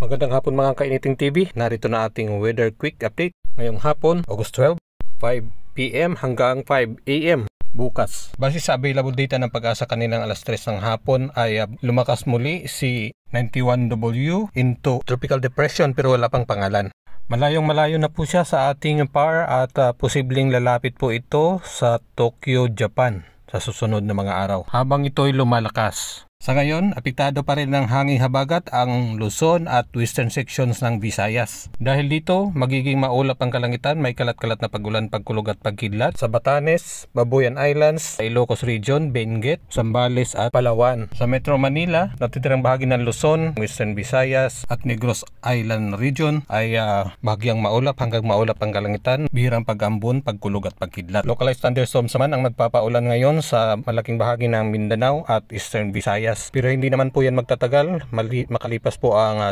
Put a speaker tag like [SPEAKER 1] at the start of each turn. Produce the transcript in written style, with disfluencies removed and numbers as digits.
[SPEAKER 1] Magandang hapon mga kainiting TV. Narito na ating weather quick update. Ngayong hapon, August 12, 5 PM hanggang 5 AM bukas. Base sa available data ng Pag-asa kaninang alas 3 ng hapon ay lumakas muli si 91W into tropical depression pero wala pang pangalan. Malayong malayo na po siya sa ating PAR at posibleng lalapit po ito sa Tokyo, Japan sa susunod na mga araw habang ito'y lumalakas. Sa ngayon, apektado pa rin ng hanging habagat ang Luzon at western sections ng Visayas. Dahil dito, magiging maulap ang kalangitan, may kalat-kalat na pagulan, pagkulog at pagkidlat sa Batanes, Babuyan Islands, Ilocos Region, Benguet, Zambales at Palawan. Sa Metro Manila, natitirang bahagi ng Luzon, western Visayas at Negros Island Region ay bahagyang maulap hanggang maulap ang kalangitan, bihirang pag-ambon, pagkulog at pagkidlat. Localized thunderstorms naman ang nagpapaulan ngayon sa malaking bahagi ng Mindanao at eastern Visayas. Pero hindi naman po yan magtatagal, makalipas po ang